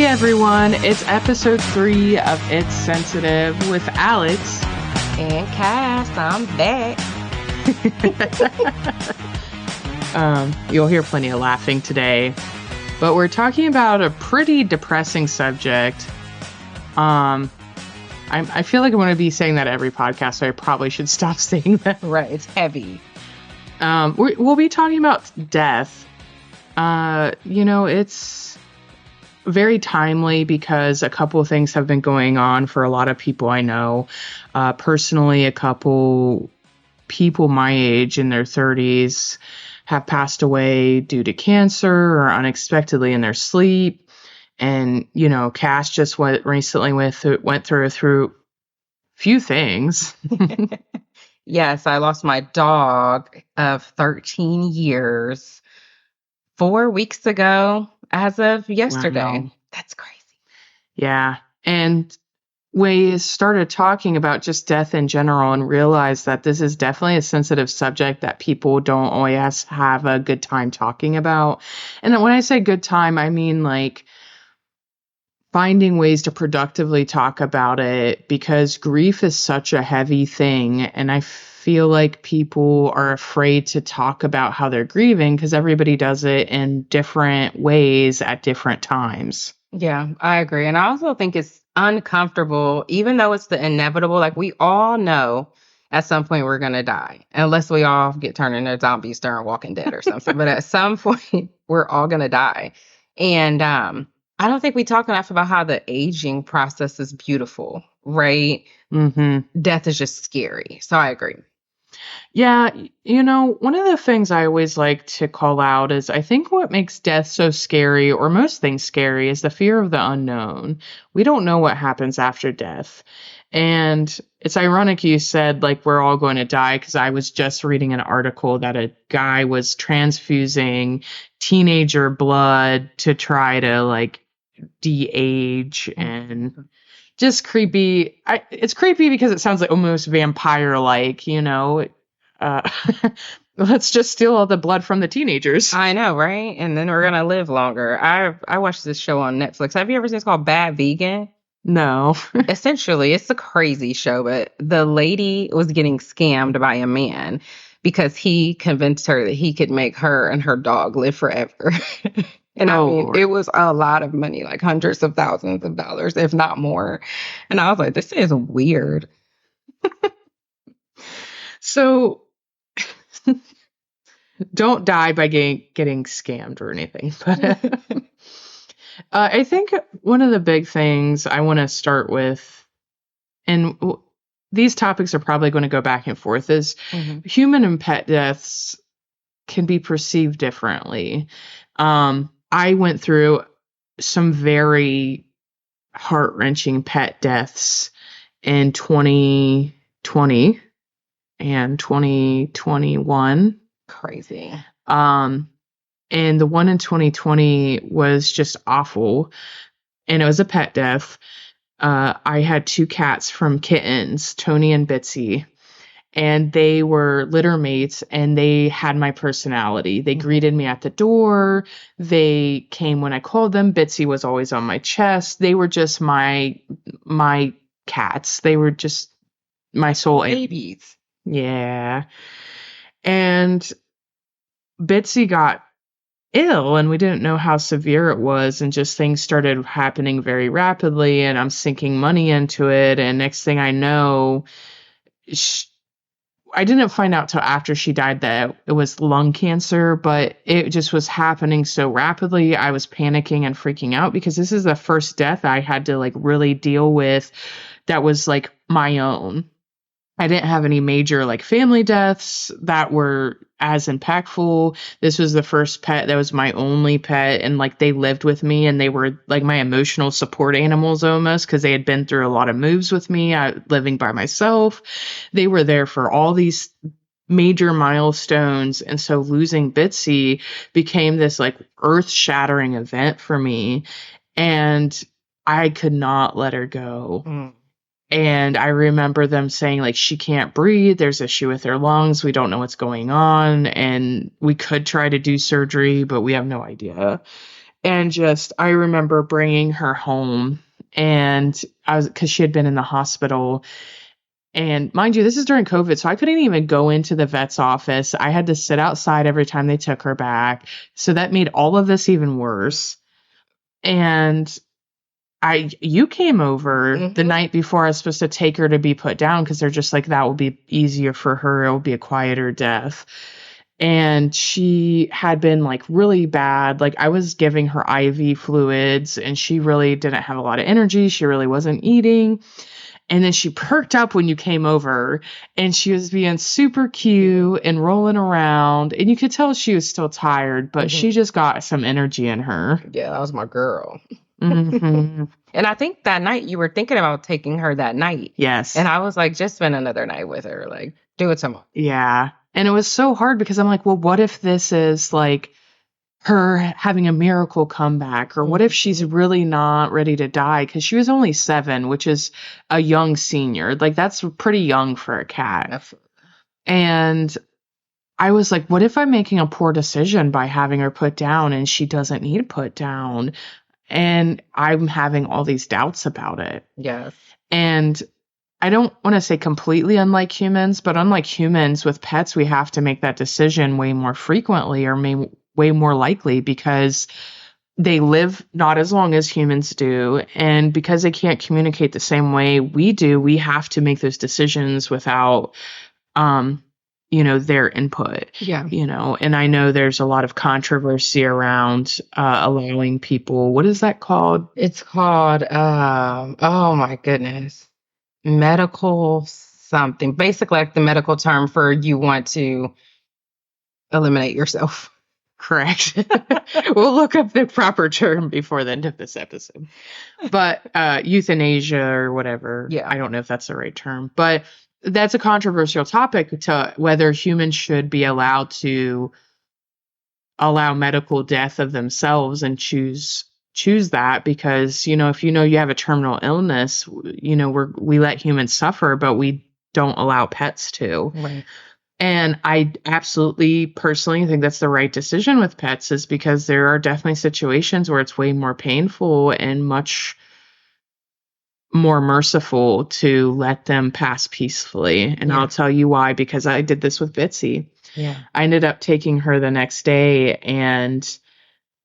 everyone, it's episode 3 of It's Sensitive with Alex. And Cass, I'm back. You'll hear plenty of laughing today, but we're talking about a pretty depressing subject. I feel like I'm going to be saying that every podcast, so I probably should stop saying that. Right, it's heavy. We'll be talking about death. It's very timely because a couple of things have been going on for a lot of people I know. Personally, a couple people my age in their 30s have passed away due to cancer or unexpectedly in their sleep. And, Cass just went through a few things. Yes, I lost my dog of 13 years 4 weeks ago as of yesterday. Wow. That's crazy. Yeah. And we started talking about just death in general and realized that this is definitely a sensitive subject that people don't always have a good time talking about. And when I say good time, I mean like finding ways to productively talk about it, because grief is such a heavy thing. And I feel like people are afraid to talk about how they're grieving because everybody does it in different ways at different times. Yeah, I agree. And I also think it's uncomfortable, even though it's the inevitable. Like, we all know at some point we're going to die, unless we all get turned into zombies during Walking Dead or something. But at some point, we're all going to die. And I don't think we talk enough about how the aging process is beautiful, right? Mm-hmm. Death is just scary. So I agree. Yeah, one of the things I always like to call out is I think what makes death so scary, or most things scary, is the fear of the unknown. We don't know what happens after death. And it's ironic you said, like, we're all going to die, because I was just reading an article that a guy was transfusing teenager blood to try to, like, de-age, and just creepy. It's creepy because it sounds like almost vampire-like, let's just steal all the blood from the teenagers. I know, right? And then we're gonna live longer. I watched this show on Netflix. Have you ever seen it's called Bad Vegan? No. Essentially, it's a crazy show, but the lady was getting scammed by a man because he convinced her that he could make her and her dog live forever. And I mean, it was a lot of money, like hundreds of thousands of dollars, if not more. And I was like, this is weird. So don't die by getting scammed or anything. But I think one of the big things I want to start with, and these topics are probably going to go back and forth, is human and pet deaths can be perceived differently. I went through some very heart-wrenching pet deaths in 2020 and 2021. Crazy. And the one in 2020 was just awful. And it was a pet death. I had 2 cats from kittens, Tony and Bitsy. And they were litter mates, and they had my personality. They greeted me at the door. They came when I called them. Bitsy was always on my chest. They were just my cats. They were just my soul babies. Yeah. And Bitsy got ill, and we didn't know how severe it was, and just things started happening very rapidly, and I'm sinking money into it. And next thing I know, I didn't find out till after she died that it was lung cancer, but it just was happening so rapidly. I was panicking and freaking out because this is the first death I had to like really deal with that was like my own. I didn't have any major like family deaths that were as impactful. This was the first pet that was my only pet, and like they lived with me, and they were like my emotional support animals almost, because they had been through a lot of moves with me, living by myself. They were there for all these major milestones, and so losing Bitsy became this like earth-shattering event for me, and I could not let her go. And I remember them saying, like, she can't breathe. There's issue with her lungs. We don't know what's going on. And we could try to do surgery, but we have no idea. And just, I remember bringing her home, and because she had been in the hospital. And mind you, this is during COVID, so I couldn't even go into the vet's office. I had to sit outside every time they took her back. So that made all of this even worse. And you came over the night before I was supposed to take her to be put down, because they're just like, that will be easier for her. It will be a quieter death. And she had been like really bad. Like, I was giving her IV fluids, and she really didn't have a lot of energy. She really wasn't eating. And then she perked up when you came over, and she was being super cute and rolling around. And you could tell she was still tired, but she just got some energy in her. Yeah, that was my girl. And I think that night you were thinking about taking her that night. Yes. And I was like, just spend another night with her. Like, do it tomorrow. Yeah. And it was so hard, because I'm like, well, what if this is like her having a miracle comeback? Or what if she's really not ready to die? Because she was only 7, which is a young senior. Like, that's pretty young for a cat. Absolutely. And I was like, what if I'm making a poor decision by having her put down, and she doesn't need put down? And I'm having all these doubts about it. Yes. And I don't want to say completely unlike humans, but unlike humans, with pets, we have to make that decision way more frequently, or way more likely, because they live not as long as humans do. And because they can't communicate the same way we do, we have to make those decisions without, their input. Yeah. And I know there's a lot of controversy around allowing people, what is that called? It's called, oh my goodness, medical something. Basically, like the medical term for you want to eliminate yourself. Correct. We'll look up the proper term before the end of this episode. But euthanasia or whatever. Yeah. I don't know if that's the right term. But that's a controversial topic, to whether humans should be allowed to allow medical death of themselves and choose that. Because, if you have a terminal illness, we let humans suffer, but we don't allow pets to. Right. And I absolutely personally think that's the right decision with pets, is because there are definitely situations where it's way more painful and much more merciful to let them pass peacefully. And I'll tell you why, because I did this with Bitsy. Yeah. I ended up taking her the next day, and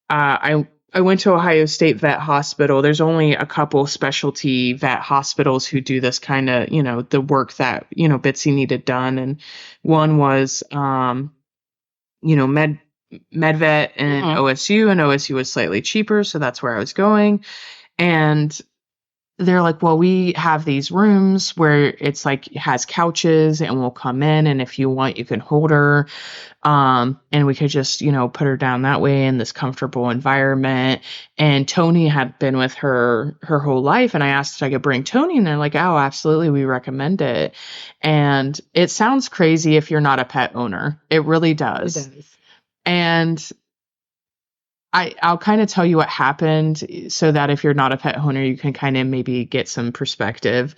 I went to Ohio State Vet Hospital. There's only a couple specialty vet hospitals who do this kind of, the work that, Bitsy needed done. And one was, MedVet and OSU, and OSU was slightly cheaper. So that's where I was going. And they're like, well, we have these rooms where it's like, it has couches, and we'll come in, and if you want, you can hold her. And we could just, put her down that way in this comfortable environment. And Tony had been with her whole life. And I asked if I could bring Tony, and they're like, oh, absolutely. We recommend it. And it sounds crazy if you're not a pet owner. It really does. It does. And I'll kind of tell you what happened, so that if you're not a pet owner, you can kind of maybe get some perspective.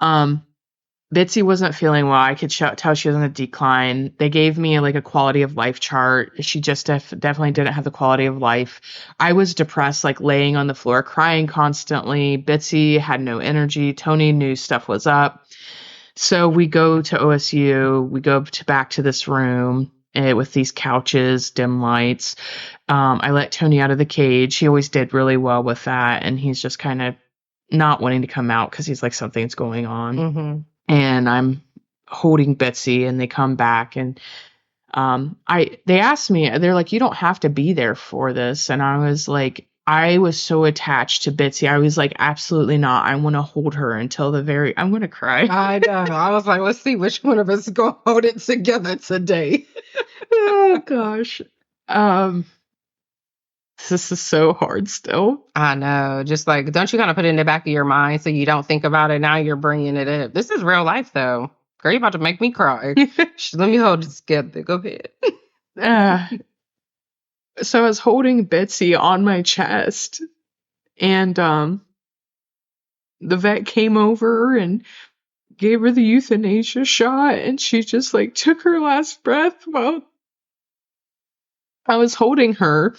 Bitsy wasn't feeling well. I could tell she was on a decline. They gave me like a quality of life chart. She just definitely didn't have the quality of life. I was depressed, like laying on the floor, crying constantly. Bitsy had no energy. Tony knew stuff was up. So we go to OSU. We go back to this room with these couches, dim lights. I let Tony out of the cage. He always did really well with that. And he's just kind of not wanting to come out, because he's like, something's going on. And I'm holding Bitsy, and they come back, and they asked me, they're like, you don't have to be there for this. And I was like, I was so attached to Bitsy. I was like, absolutely not. I want to hold her until I'm going to cry. I know. I was like, let's see which one of us is going to hold it together today. Oh, gosh. This is so hard still. I know. Just like, don't you kind of put it in the back of your mind so you don't think about it? Now you're bringing it up. This is real life, though. Girl, you're about to make me cry. Let me hold it together. Go ahead. So I was holding Bitsy on my chest, and the vet came over and gave her the euthanasia shot, and she just like took her last breath while I was holding her.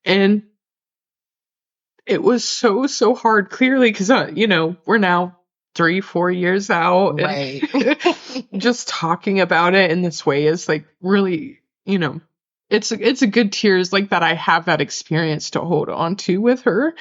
And it was so, so hard, clearly, because, we're now 3, 4 years out. Right. And just talking about it in this way is like really, it's a good tears like that I have that experience to hold on to with her.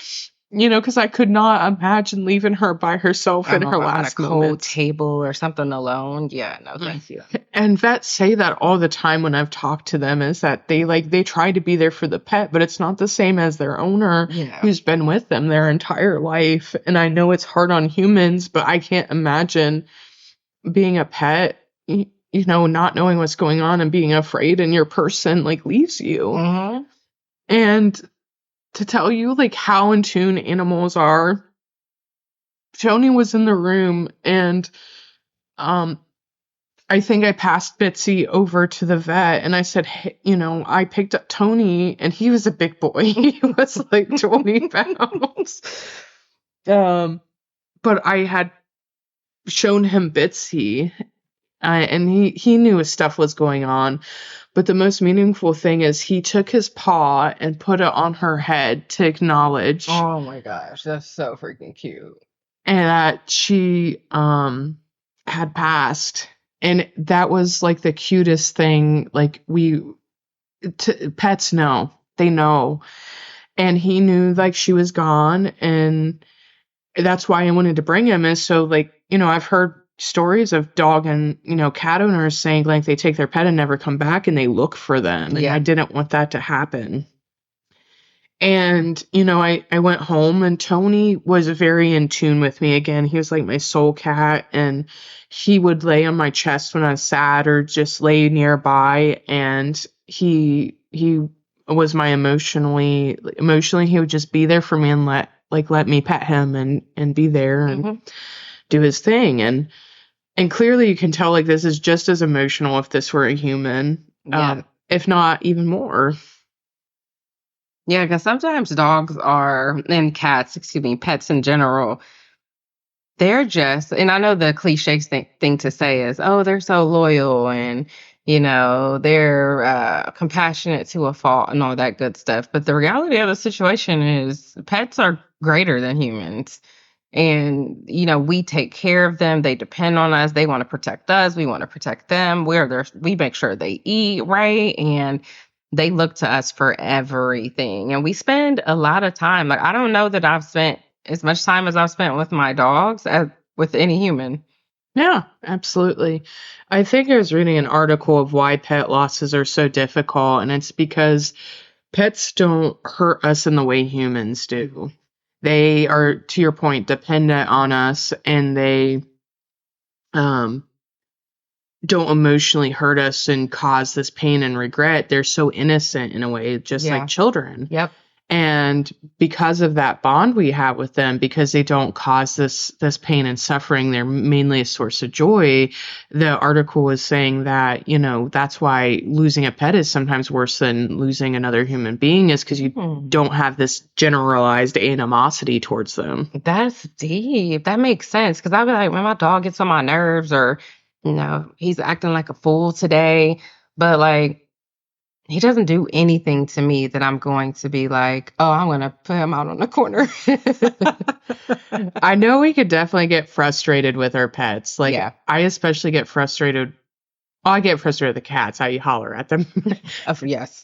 Because I could not imagine leaving her by herself in her On a last cold moments. table or something alone. Yeah, no, thank you. And vets say that all the time when I've talked to them, is that they try to be there for the pet, but it's not the same as their owner Yeah. who's been with them their entire life. And I know it's hard on humans, but I can't imagine being a pet, not knowing what's going on and being afraid, and your person like leaves you. Mm-hmm. And to tell you like how in tune animals are, Joni was in the room, and I think I passed Bitsy over to the vet, and I said, hey, I picked up Tony, and he was a big boy. He was like 20 pounds. But I had shown him Bitsy, and he knew his stuff was going on. But the most meaningful thing is he took his paw and put it on her head to acknowledge. Oh my gosh, that's so freaking cute. And that she had passed. And that was like the cutest thing. Like pets know, they know. And he knew like she was gone. And that's why I wanted to bring him, is so like, I've heard stories of dog and, cat owners saying like they take their pet and never come back, and they look for them. And I didn't want that to happen. And, I went home, and Tony was very in tune with me again. He was like my soul cat, and he would lay on my chest when I was sad, or just lay nearby. And he was my emotionally, he would just be there for me and let me pet him and be there and do his thing. And clearly you can tell like this is just as emotional if this were a human, if not even more. Yeah, because sometimes dogs are, and cats, pets in general, they're just, and I know the cliche thing to say is, oh, they're so loyal, and, they're compassionate to a fault and all that good stuff. But the reality of the situation is pets are greater than humans. And, we take care of them. They depend on us. They want to protect us. We want to protect them. We make sure they eat right. And they look to us for everything. And we spend a lot of time. Like, I don't know that I've spent as much time as I've spent with my dogs as with any human. Yeah, absolutely. I think I was reading an article of why pet losses are so difficult. And it's because pets don't hurt us in the way humans do. They are, to your point, dependent on us, and they don't emotionally hurt us and cause this pain and regret. They're so innocent in a way, just like children. Yep. And because of that bond we have with them, because they don't cause this pain and suffering, they're mainly a source of joy. The article was saying that, that's why losing a pet is sometimes worse than losing another human being, is because you don't have this generalized animosity towards them. That's deep. That makes sense. Because I'd be like, when my dog gets on my nerves, or, he's acting like a fool today, but like, he doesn't do anything to me that I'm going to be like, oh, I'm going to put him out on the corner. I know we could definitely get frustrated with our pets. Like, I especially get frustrated. I get frustrated with the cats. How you holler at them. Yes.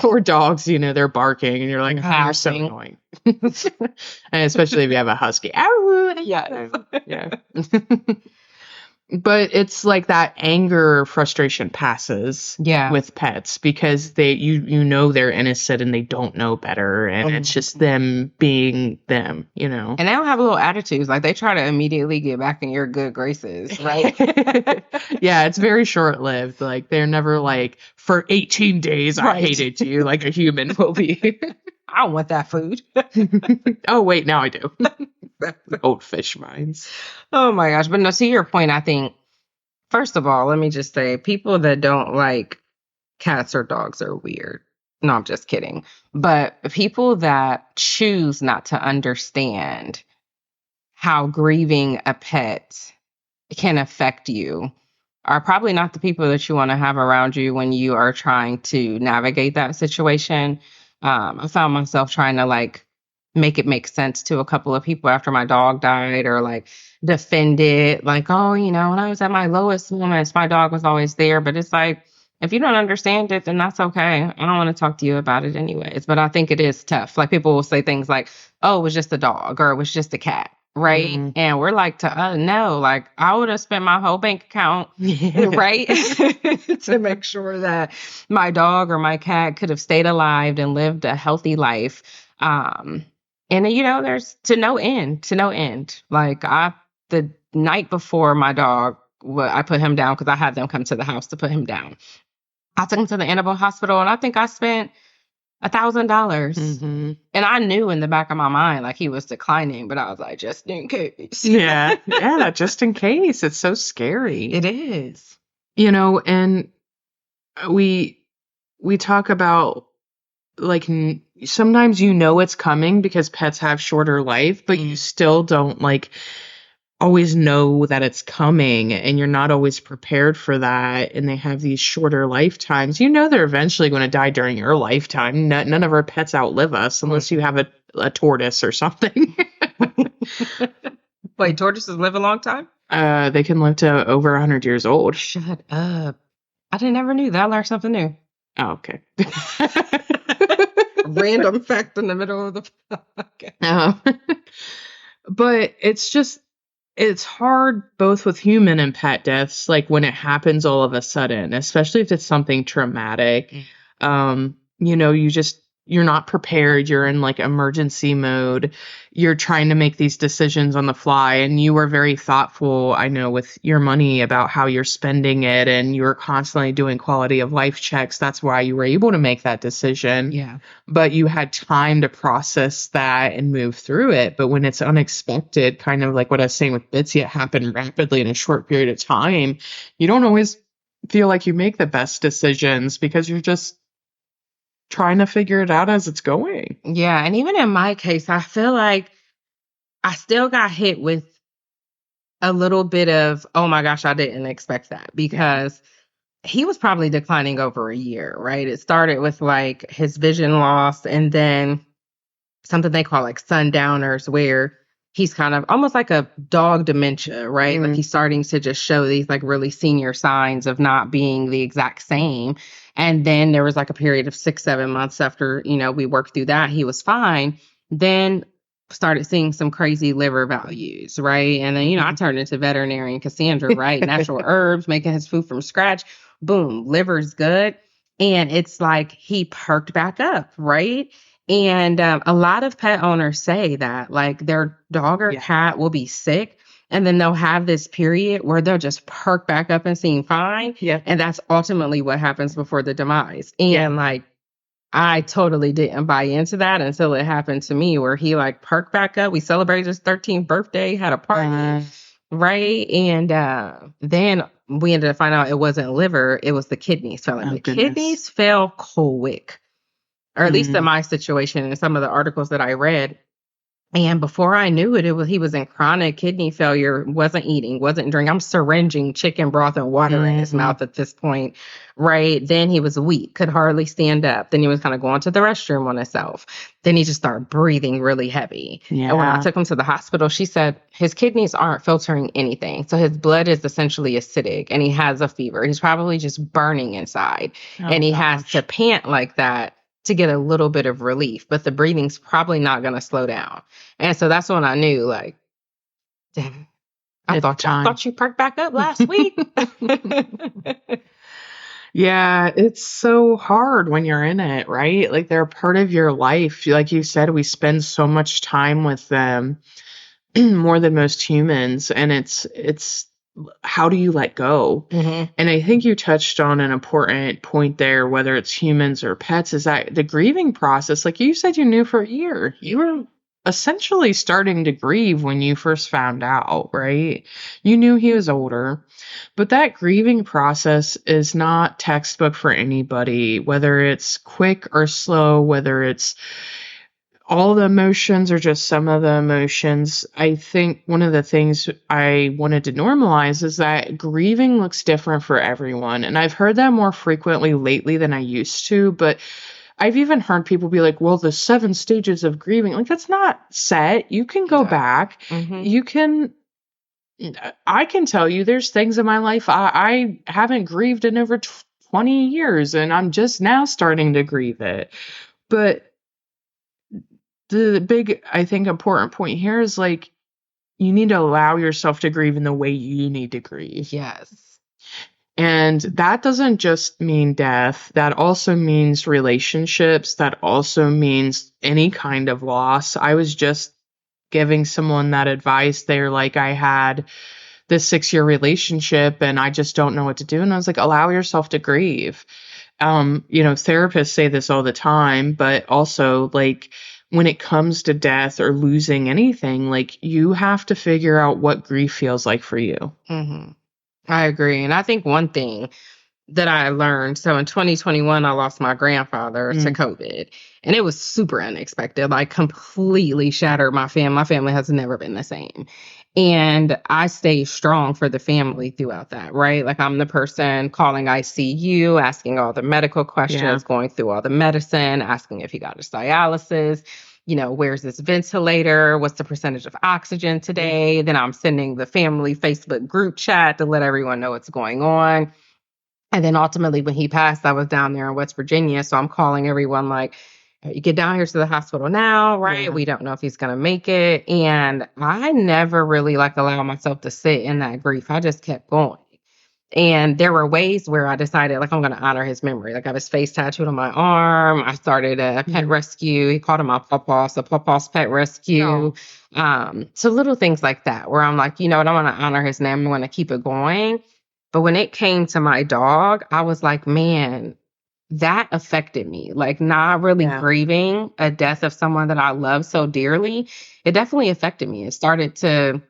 Or dogs, they're barking, and you're like, oh, you're so annoying. And especially if you have a husky. Yes. Yeah. But it's like that anger, frustration passes with pets, because they're innocent and they don't know better, and it's just them being them, And they don't have little attitudes. Like, they try to immediately get back in your good graces, right? Yeah, it's very short-lived. Like, they're never like, for 18 days I hated you, like a human will be. I don't want that food. Oh, wait, now I do. Old fish minds. Oh my gosh. But no, to your point, I think, first of all, let me just say, people that don't like cats or dogs are weird. No, I'm just kidding. But people that choose not to understand how grieving a pet can affect you are probably not the people that you want to have around you when you are trying to navigate that situation. I found myself trying to make it make sense to a couple of people after my dog died, or like defend it. Like, oh, when I was at my lowest moments, my dog was always there. But it's like, if you don't understand it, then that's okay. I don't want to talk to you about it anyways. But I think it is tough. Like, people will say things like, oh, it was just a dog, or it was just a cat. Right. Mhm. And we're like, no, like, I would have spent my whole bank account, right, to make sure that my dog or my cat could have stayed alive and lived a healthy life. And there's to no end. Like, the night before my dog, I put him down because I had them come to the house to put him down. I took him to the animal hospital, and I think I spent $1,000. Mhm. And I knew in the back of my mind, like, he was declining, but I was like, just in case. Yeah. Yeah. Just in case. It's so scary. It is. And we talk about, like, sometimes it's coming because pets have shorter life, but you still don't, like, always know that it's coming, and you're not always prepared for that, and they have these shorter lifetimes. They're eventually going to die during your lifetime. None of our pets outlive us unless you have a tortoise or something. Wait, tortoises live a long time? They can live to over 100 years old. Shut up. I never knew that. I learned something new. Oh, okay. Random fact in the middle of the podcast. But it's hard both with human and pet deaths, like when it happens all of a sudden, especially if it's something traumatic. You're not prepared. You're in, like, emergency mode. You're trying to make these decisions on the fly, and you were very thoughtful, I know, with your money about how you're spending it, and you were constantly doing quality of life checks. That's why you were able to make that decision. Yeah. But you had time to process that and move through it. But when it's unexpected, kind of like what I was saying with Bitsy, it happened rapidly in a short period of time. You don't always feel like you make the best decisions because you're just trying to figure it out as it's going. Yeah. And even in my case, I feel like I still got hit with a little bit of, oh my gosh, I didn't expect that, because he was probably declining over a year, right? It started with, like, his vision loss, and then something they call, like, sundowners, where he's kind of almost like a dog dementia, right? Like, he's starting to just show these, like, really senior signs of not being the exact same. And then there was, like, a period of 6-7 months after, we worked through that, he was fine. Then started seeing some crazy liver values, right? And then, I turned into veterinarian Cassandra, right? Natural herbs, making his food from scratch. Boom, liver's good. And it's like he perked back up, right? And a lot of pet owners say that, like, their dog or cat will be sick, and then they'll have this period where they'll just perk back up and seem fine. Yeah. And that's ultimately what happens before the demise. And like, I totally didn't buy into that until it happened to me, where he, like, perked back up. We celebrated his 13th birthday, had a party, right? And then we ended up finding out it wasn't liver, it was the kidneys failing. The kidneys fell quick, or at least in my situation and some of the articles that I read. And before I knew it, he was in chronic kidney failure, wasn't eating, wasn't drinking. I'm syringing chicken broth and water in his mouth at this point, right? Then he was weak, could hardly stand up. Then he was kind of going to the restroom on himself. Then he just started breathing really heavy. Yeah. And when I took him to the hospital, she said his kidneys aren't filtering anything. So his blood is essentially acidic, and he has a fever. He's probably just burning inside. And he has to pant like that to get a little bit of relief, but the breathing's probably not going to slow down. And so that's when I knew, like, damn, I thought you perked back up last week. Yeah, it's so hard when you're in it, right? Like, they're a part of your life. Like you said, we spend so much time with them, more than most humans, and it's how do you let go? And I think you touched on an important point there, whether it's humans or pets, is that the grieving process, like you said, you knew for a year. You were essentially starting to grieve when you first found out, right? You knew he was older, but that grieving process is not textbook for anybody, whether it's quick or slow, whether it's all the emotions or just some of the emotions. I think one of the things I wanted to normalize is that grieving looks different for everyone. And I've heard that more frequently lately than I used to, but I've even heard people be like, well, the 7 stages of grieving, like that's not set. You can go back. You can, I can tell you there's things in my life I haven't grieved in over 20 years, and I'm just now starting to grieve it. But the big, I think, important point here is like, you need to allow yourself to grieve in the way you need to grieve. Yes. And that doesn't just mean death. That also means relationships. That also means any kind of loss. I was just giving someone that advice. They're like, I had this 6-year relationship and I just don't know what to do. And I was like, allow yourself to grieve. Therapists say this all the time, but also like when it comes to death or losing anything, like you have to figure out what grief feels like for you. Mm-hmm. I agree. And I think one thing that I learned, so in 2021, I lost my grandfather to COVID, and it was super unexpected, like completely shattered my family. My family has never been the same. And I stayed strong for the family throughout that, right? Like I'm the person calling ICU, asking all the medical questions, going through all the medicine, asking if he got his dialysis. Where's this ventilator? What's the percentage of oxygen today? Then I'm sending the family Facebook group chat to let everyone know what's going on. And then ultimately when he passed, I was down there in West Virginia. So I'm calling everyone like, you get down here to the hospital now, right? Yeah. We don't know if he's going to make it. And I never really allowed myself to sit in that grief. I just kept going. And there were ways where I decided I'm going to honor his memory. I have his face tattooed on my arm. I started a pet rescue. He called him my Pawpaw, so Pawpaw's Pet Rescue. So little things like that where I'm like, you know what, I want to honor his name. I want to keep it going. But when it came to my dog, I was like, man, that affected me. Not really grieving a death of someone that I love so dearly. It definitely affected me. It started to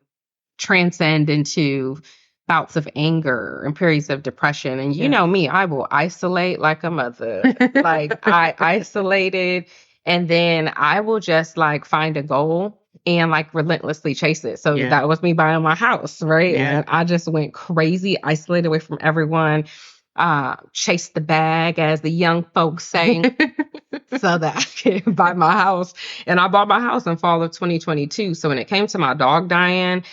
transcend into bouts of anger and periods of depression. And you know me, I will isolate like a mother. I isolated, and then I will just find a goal and relentlessly chase it. So that was me buying my house, right? Yeah. And I just went crazy, isolated away from everyone, chased the bag, as the young folks say, so that I could buy my house. And I bought my house in fall of 2022. So when it came to my dog dying,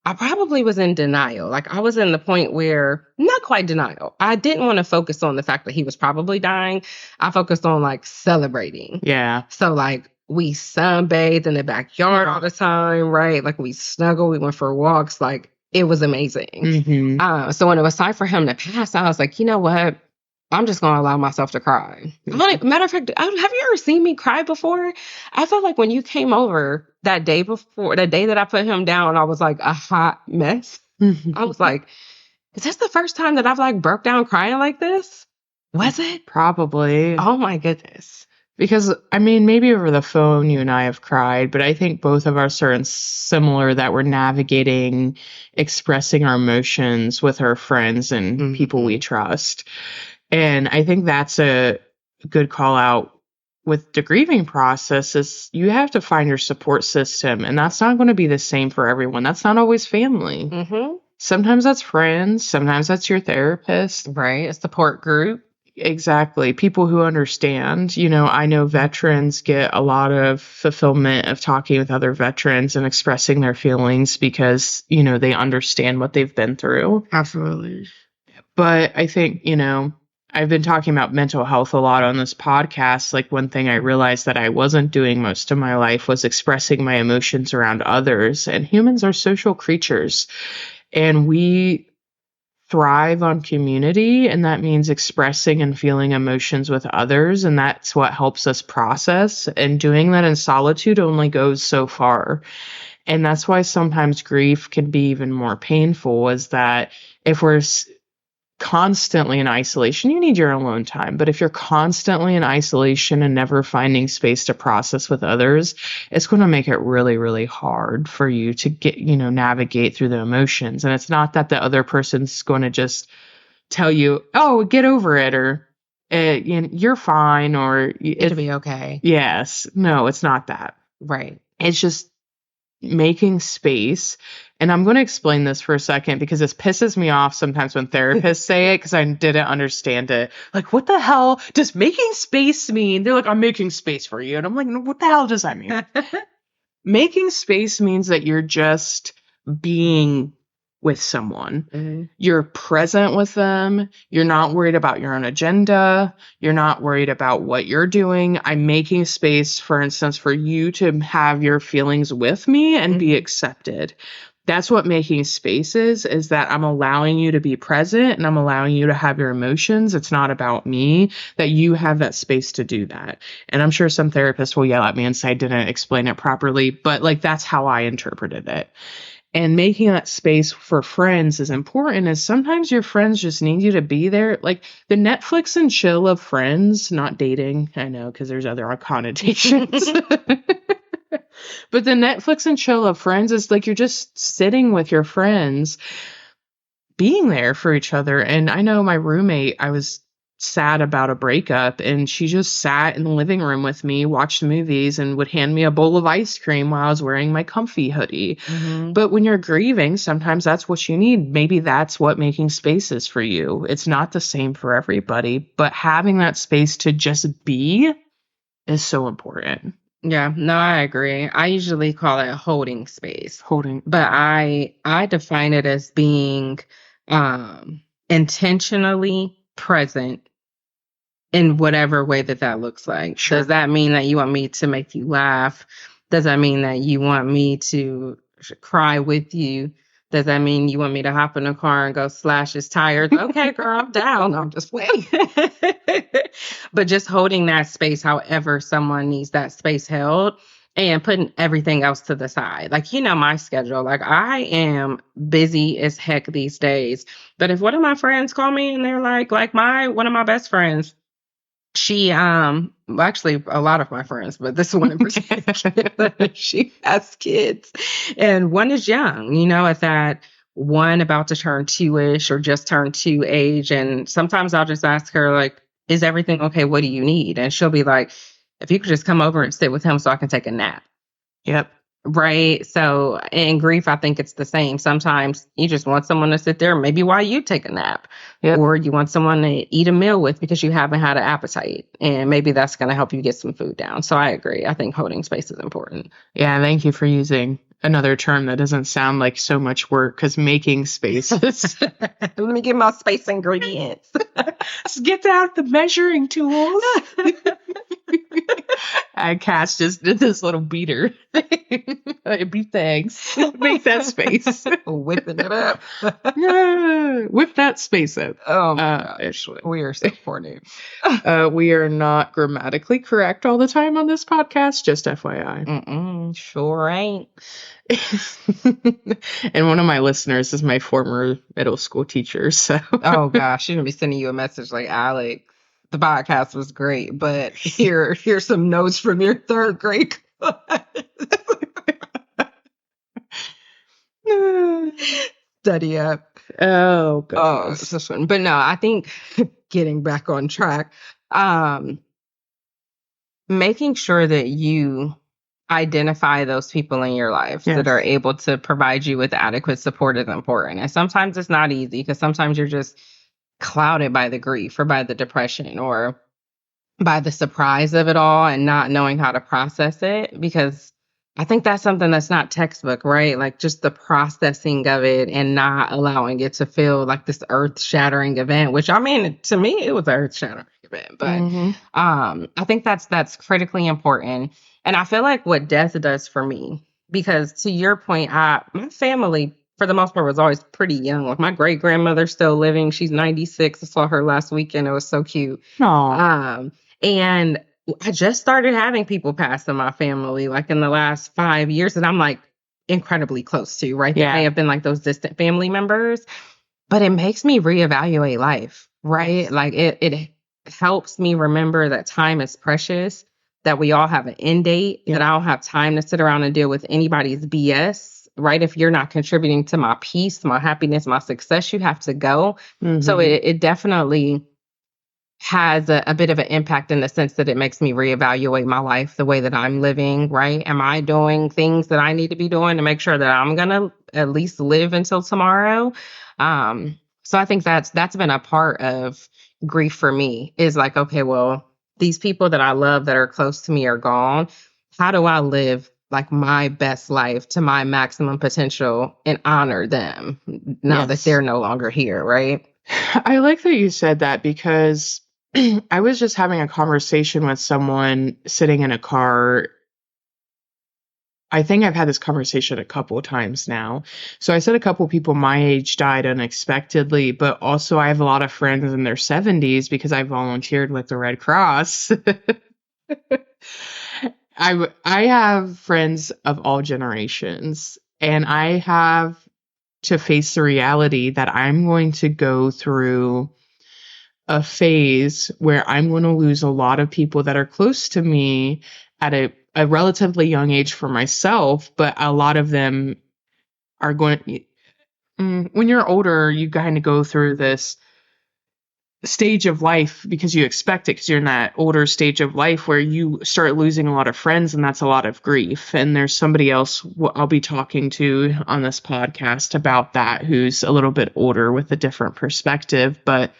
I probably was in denial. I was in the point where, not quite denial. I didn't want to focus on the fact that he was probably dying. I focused on celebrating. Yeah. So we sunbathed in the backyard all the time, right? We snuggled, we went for walks. It was amazing. Mm-hmm. So when it was time for him to pass, I was like, you know what? I'm just going to allow myself to cry. Matter of fact, have you ever seen me cry before? I felt like when you came over that day before, the day that I put him down, I was like a hot mess. I was like, is this the first time that I've broke down crying like this? Was it? Probably. Oh my goodness. Because, maybe over the phone you and I have cried, but I think both of us are similar that we're navigating expressing our emotions with our friends and people we trust. And I think that's a good call out with the grieving process is you have to find your support system. And that's not going to be the same for everyone. That's not always family. Mm-hmm. Sometimes that's friends. Sometimes that's your therapist. Right. A support group. Exactly. People who understand. I know veterans get a lot of fulfillment of talking with other veterans and expressing their feelings because, they understand what they've been through. Absolutely. But I think, I've been talking about mental health a lot on this podcast. One thing I realized that I wasn't doing most of my life was expressing my emotions around others. And humans are social creatures. And we thrive on community. And that means expressing and feeling emotions with others. And that's what helps us process. And doing that in solitude only goes so far. And that's why sometimes grief can be even more painful, is that if we're constantly in isolation, you need your alone time. But if you're constantly in isolation and never finding space to process with others, it's going to make it really, really hard for you to get, navigate through the emotions. And it's not that the other person's going to just tell you, oh, get over it, or you're fine, or it'll be okay. Yes. No, it's not that. Right. It's just making space. And I'm going to explain this for a second because this pisses me off sometimes when therapists say it because I didn't understand it. Like, what the hell does making space mean? They're like, I'm making space for you. And I'm like, what the hell does that mean? Making space means that you're just being with someone. Mm-hmm. You're present with them. You're not worried about your own agenda. You're not worried about what you're doing. I'm making space, for instance, for you to have your feelings with me and be accepted. That's what making space is that I'm allowing you to be present and I'm allowing you to have your emotions. It's not about me, that you have that space to do that. And I'm sure some therapists will yell at me and say I didn't explain it properly, but like that's how I interpreted it. And making that space for friends is important, as sometimes your friends just need you to be there. Like the Netflix and chill of friends, not dating. I know, because there's other connotations. But the Netflix and chill of friends is like you're just sitting with your friends, being there for each other. And I know my roommate, I was sad about a breakup, and she just sat in the living room with me, watched movies, and would hand me a bowl of ice cream while I was wearing my comfy hoodie. Mm-hmm. But when you're grieving, sometimes that's what you need. Maybe that's what making space is for you. It's not the same for everybody, but having that space to just be is so important. Yeah, no, I agree. I usually call it holding space, Holding. but I define it as being intentionally present in whatever way that looks like. Sure. Does that mean that you want me to make you laugh? Does that mean that you want me to cry with you? Does that mean you want me to hop in the car and go slash his tires? Okay, girl, I'm down. I'm just waiting. But just holding that space, however someone needs that space held, and putting everything else to the side. Like, you know, my schedule, like I am busy as heck these days. But if one of my friends call me and they're like one of my best friends, she, actually a lot of my friends, but this one in particular, she has kids, and one is young, you know, at that one about to turn 2-ish or just turned 2 age. And sometimes I'll just ask her, like, is everything okay? What do you need? And she'll be like, if you could just come over and sit with him so I can take a nap. Yep. Right. So in grief, I think it's the same. Sometimes you just want someone to sit there, maybe while you take a nap, Yep. or you want someone to eat a meal with because you haven't had an appetite, and maybe that's going to help you get some food down. So I agree. I think holding space is important. Yeah. Thank you for using another term that doesn't sound like so much work, because making spaces. Let me get my space ingredients. Let's get out the measuring tools. Cass just did this little beater. It'd be thanks. Make that space. Whipping it up. Whip that space up. Oh my gosh. We are so corny. We are not grammatically correct all the time on this podcast, just FYI. Sure ain't. And one of my listeners is my former middle school teacher. So, oh gosh, she's gonna be sending you a message like, Alex, the podcast was great, but here's some notes from your 3rd grade class. Study up. Oh gosh. This one. But no, I think getting back on track, making sure that you identify those people in your life that are able to provide you with adequate support is important. And sometimes it's not easy, because sometimes you're just clouded by the grief or by the depression or by the surprise of it all and not knowing how to process it. Because I think that's something that's not textbook, right? Like just the processing of it and not allowing it to feel like this earth-shattering event, which, I mean, to me, it was an earth-shattering event. But I think that's critically important. And I feel like what death does for me, because to your point, my family, for the most part, was always pretty young. Like my great grandmother's still living. She's 96. I saw her last weekend. It was so cute. Aww. And I just started having people pass in my family, like in the last 5 years, that I'm like incredibly close to, right? Yeah. They may have been like those distant family members, but it makes me reevaluate life, right? Like it helps me remember that time is precious, that we all have an end date, that I don't have time to sit around and deal with anybody's BS, right? If you're not contributing to my peace, my happiness, my success, you have to go. So it definitely has a bit of an impact in the sense that it makes me reevaluate my life, the way that I'm living, right? Am I doing things that I need to be doing to make sure that I'm going to at least live until tomorrow? So I think that's been a part of grief for me is like, okay, well, these people that I love that are close to me are gone. How do I live like my best life to my maximum potential and honor them now that Yes. they're no longer here, right? I like that you said that because I was just having a conversation with someone sitting in a car. I think I've had this conversation a couple of times now. So I said a couple of people my age died unexpectedly, but also I have a lot of friends in their 70s because I volunteered with the Red Cross. I have friends of all generations, and I have to face the reality that I'm going to go through a phase where I'm going to lose a lot of people that are close to me at a relatively young age for myself, but a lot of them are going. When you're older, you kind of go through this stage of life because you expect it because you're in that older stage of life where you start losing a lot of friends, and that's a lot of grief. And there's somebody else I'll be talking to on this podcast about that who's a little bit older with a different perspective. But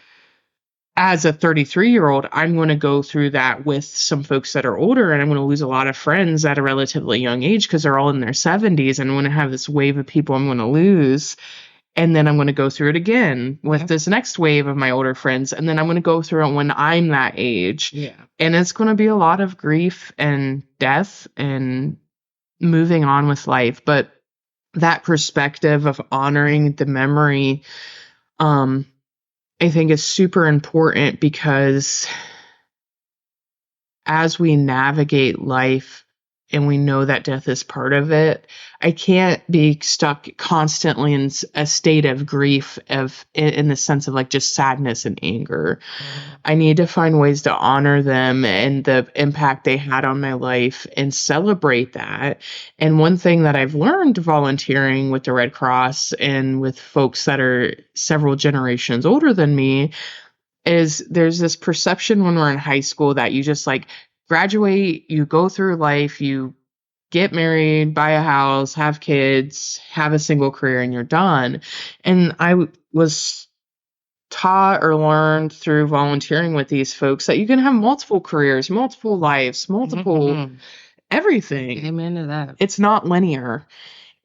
as a 33-year-old, I'm going to go through that with some folks that are older, and I'm going to lose a lot of friends at a relatively young age because they're all in their 70s, and I'm going to have this wave of people I'm going to lose. And then I'm going to go through it again with this next wave of my older friends. And then I'm going to go through it when I'm that age. Yeah. And it's going to be a lot of grief and death and moving on with life. But that perspective of honoring the memory, I think is super important because as we navigate life and we know that death is part of it, I can't be stuck constantly in a state of grief in the sense of like just sadness and anger. I need to find ways to honor them and the impact they had on my life and celebrate that. And one thing that I've learned volunteering with the Red Cross and with folks that are several generations older than me is there's this perception when we're in high school that you just like graduate, you go through life, you get married, buy a house, have kids, have a single career, and you're done. And I was taught or learned through volunteering with these folks that you can have multiple careers, multiple lives, multiple everything. Amen to that. It's not linear.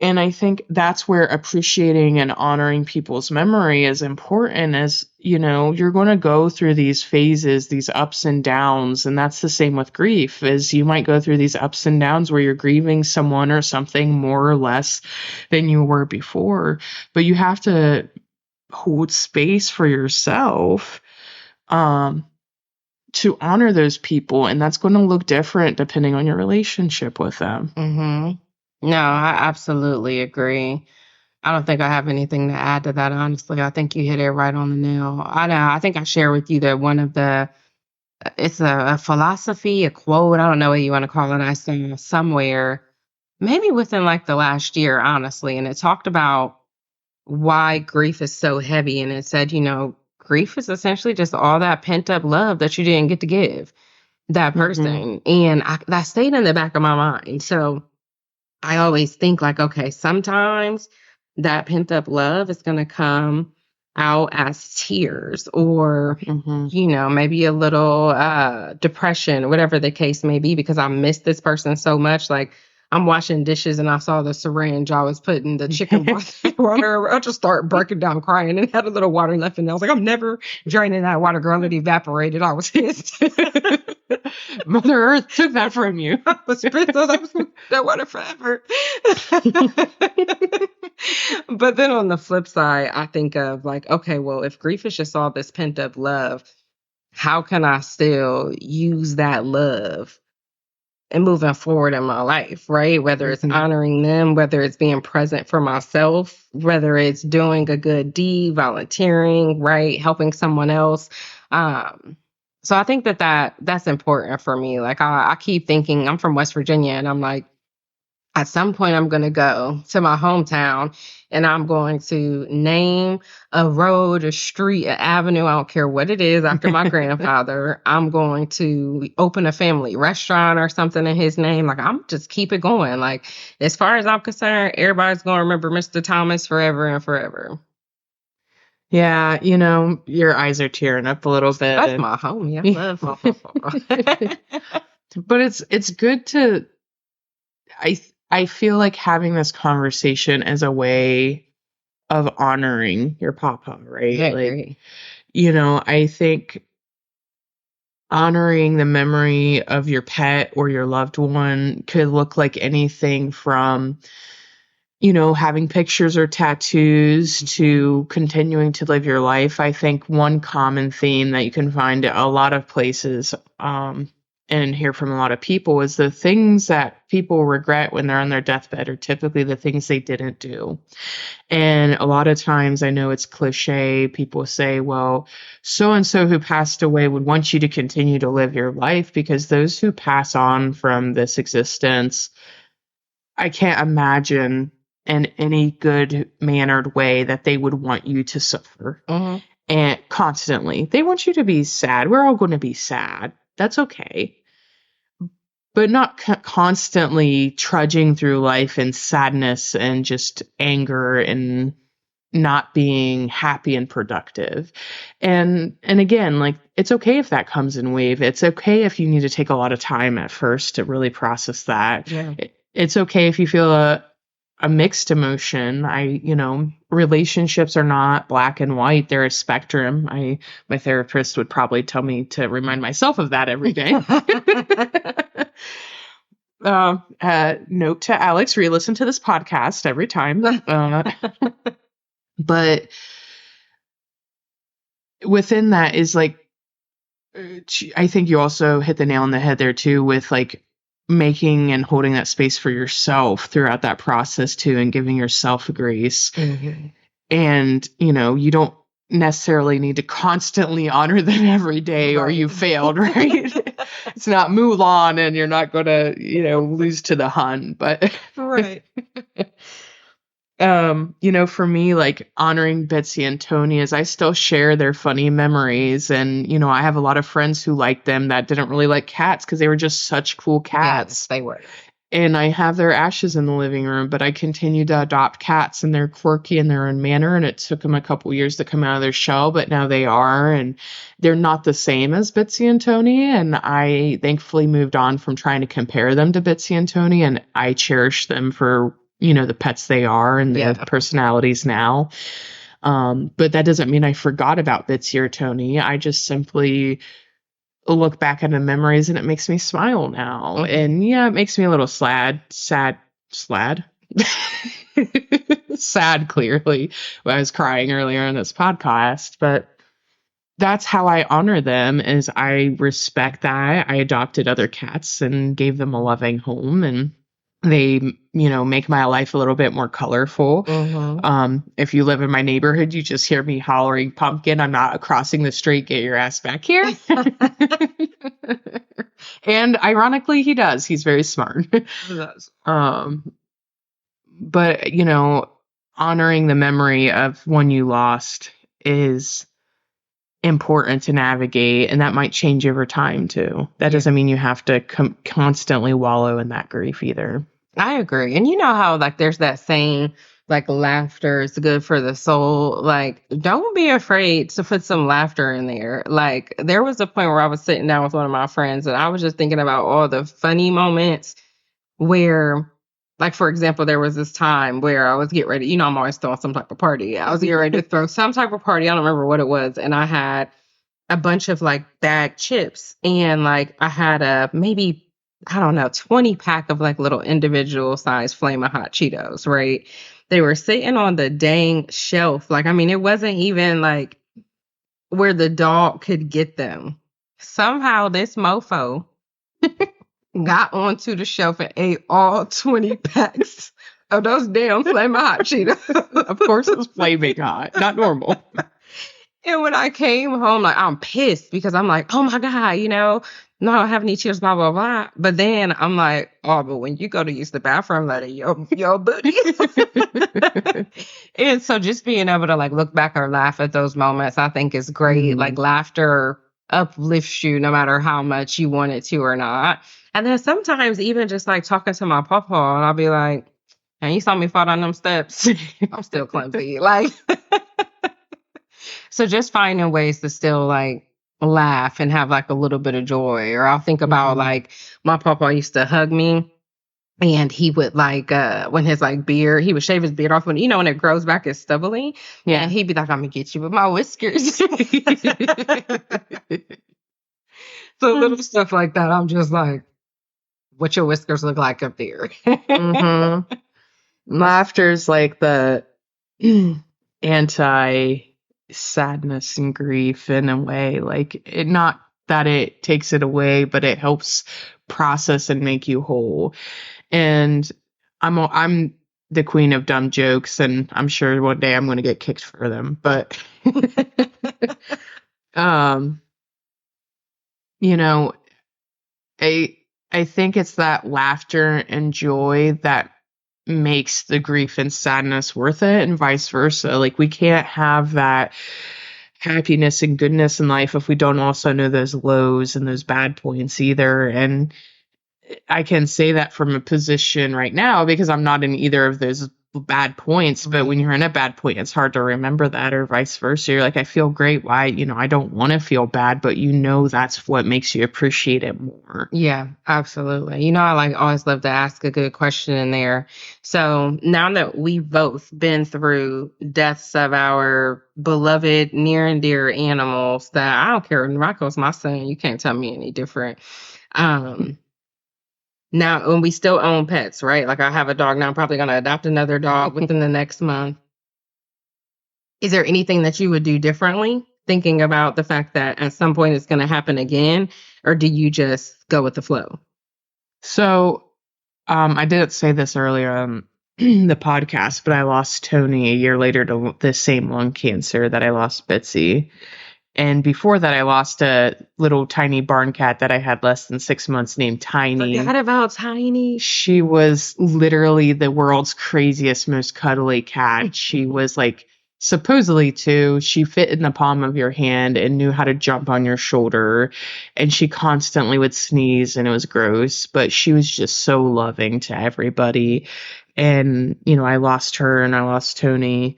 And I think that's where appreciating and honoring people's memory is important as, you know, you're going to go through these phases, these ups and downs. And that's the same with grief is you might go through these ups and downs where you're grieving someone or something more or less than you were before. But you have to hold space for yourself to honor those people. And that's going to look different depending on your relationship with them. No, I absolutely agree. I don't think I have anything to add to that, honestly. I think you hit it right on the nail. I know. I think I share with you that one of it's a philosophy, a quote, I don't know what you want to call it. I saw somewhere, maybe within like the last year, honestly, and it talked about why grief is so heavy. And it said, you know, grief is essentially just all that pent up love that you didn't get to give that person. And that stayed in the back of my mind. So I always think like, okay, sometimes that pent up love is going to come out as tears or, you know, maybe a little depression, whatever the case may be, because I miss this person so much. Like I'm washing dishes and I saw the syringe I was putting the chicken broth water. I just started breaking down crying and had a little water left. And I was like, I'm never draining that water, girl. It evaporated. I was pissed. Mother Earth took that from you. I was pissed. I was like, that water forever. But then on the flip side, I think of like, okay, well, if grief is just all this pent up love, how can I still use that love and moving forward in my life, right? Whether it's honoring them, whether it's being present for myself, whether it's doing a good deed, volunteering, right? Helping someone else. So I think that's important for me. Like I keep thinking, I'm from West Virginia and I'm like, at some point I'm going to go to my hometown and I'm going to name a road, a street, an avenue, I don't care what it is, after my grandfather. I'm going to open a family restaurant or something in his name. Like, I'm just keep it going. Like, as far as I'm concerned, everybody's going to remember Mr. Thomas forever and forever. Yeah, your eyes are tearing up a little bit. That's my homie. I love my But it's good to, I feel like having this conversation as a way of honoring your papa, right? Yeah, like, great. I think honoring the memory of your pet or your loved one could look like anything from, having pictures or tattoos to continuing to live your life. I think one common theme that you can find at a lot of places, and hear from a lot of people, is the things that people regret when they're on their deathbed are typically the things they didn't do. And a lot of times, I know it's cliche, people say, well, so-and-so who passed away would want you to continue to live your life, because those who pass on from this existence, I can't imagine in any good mannered way that they would want you to suffer. And constantly, they want you to be sad. We're all going to be sad. That's okay. But not constantly trudging through life in sadness and just anger and not being happy and productive. And again, like, it's okay if that comes in wave. It's okay if you need to take a lot of time at first to really process that. Yeah. It's okay if you feel a mixed emotion. Relationships are not black and white. They're a spectrum. My therapist would probably tell me to remind myself of that every day. Note to Alex, re-listen to this podcast every time. But within that is like, I think you also hit the nail on the head there too, with like making and holding that space for yourself throughout that process too, and giving yourself grace. And, you don't necessarily need to constantly honor them every day, or you failed, right? It's not Mulan and you're not going to, lose to the Hun, but Right. For me, like, honoring Betsy and Tony is I still share their funny memories. And, I have a lot of friends who like them that didn't really like cats because they were just such cool cats. Yes, they were. And I have their ashes in the living room, but I continue to adopt cats, and they're quirky in their own manner. And it took them a couple years to come out of their shell, but now they are, and they're not the same as Bitsy and Tony. And I thankfully moved on from trying to compare them to Bitsy and Tony, and I cherish them for, the pets they are and their personalities now. But that doesn't mean I forgot about Bitsy or Tony. I just simply look back at the memories and it makes me smile now. And yeah, it makes me a little sad, clearly. I was crying earlier in this podcast, but that's how I honor them, is I respect that. I adopted other cats and gave them a loving home, and they, make my life a little bit more colorful. If you live in my neighborhood, you just hear me hollering pumpkin. I'm not crossing the street. Get your ass back here. And ironically, he does. He's very smart. He does. But, honoring the memory of one you lost is important to navigate, and that might change over time too. That doesn't mean you have to constantly wallow in that grief either. I agree. And you know how, like, there's that saying, like, laughter is good for the soul. Like, don't be afraid to put some laughter in there. Like, there was a point where I was sitting down with one of my friends and I was just thinking about all the funny moments where, like, for example, there was this time where I was getting ready, I'm always throwing some type of party. I was getting ready to throw some type of party. I don't remember what it was. And I had a bunch of, like, bagged chips, and, like, I had a maybe, I don't know, 20 pack of, like, little individual size Flamin' Hot Cheetos, right? They were sitting on the dang shelf. Like, I mean, it wasn't even, like, where the dog could get them. Somehow this mofo got onto the shelf and ate all 20 packs of those damn Flamin' Hot Cheetos. Of course, it's flaming hot, not normal. And when I came home, like, I'm pissed because I'm like, oh my God, no, I don't have any tears, blah, blah, blah. But then I'm like, oh, but when you go to use the bathroom, let it your booty. And so just being able to like look back or laugh at those moments, I think is great. Like laughter uplifts you no matter how much you want it to or not. And then sometimes even just like talking to my papa, and I'll be like, and you saw me fall down them steps. I'm still clumsy. Like, so just finding ways to still like laugh and have like a little bit of joy. Or I'll think about like my papa used to hug me. And he would like when his like beard, he would shave his beard off when when it grows back, it's stubbly. Yeah. And he'd be like, I'm gonna get you with my whiskers. So little stuff like that. I'm just like, what your whiskers look like up there. Laughter's like the anti sadness and grief in a way. Like it, not that it takes it away, but it helps process and make you whole. And I'm the queen of dumb jokes, and I'm sure one day I'm going to get kicked for them. But I think it's that laughter and joy that makes the grief and sadness worth it, and vice versa. Like we can't have that happiness and goodness in life if we don't also know those lows and those bad points either. And I can say that from a position right now because I'm not in either of those bad points. But when you're in a bad point, it's hard to remember that, or vice versa. You're like, I feel great. Why? I don't want to feel bad, but that's what makes you appreciate it more. Yeah, absolutely. I like always love to ask a good question in there. So now that we've both been through deaths of our beloved near and dear animals, that I don't care. Rocco's my son. You can't tell me any different. Now, when we still own pets, right? Like I have a dog now, I'm probably going to adopt another dog within the next month. Is there anything that you would do differently, thinking about the fact that at some point it's going to happen again, or do you just go with the flow? So, I didn't say this earlier on the podcast, but I lost Tony a year later to the same lung cancer that I lost Bitsy. And before that, I lost a little tiny barn cat that I had less than 6 months named Tiny. Forgot about Tiny. She was literally the world's craziest, most cuddly cat. She was like supposedly 2. She fit in the palm of your hand and knew how to jump on your shoulder. And she constantly would sneeze and it was gross, but she was just so loving to everybody. And, I lost her and I lost Tony.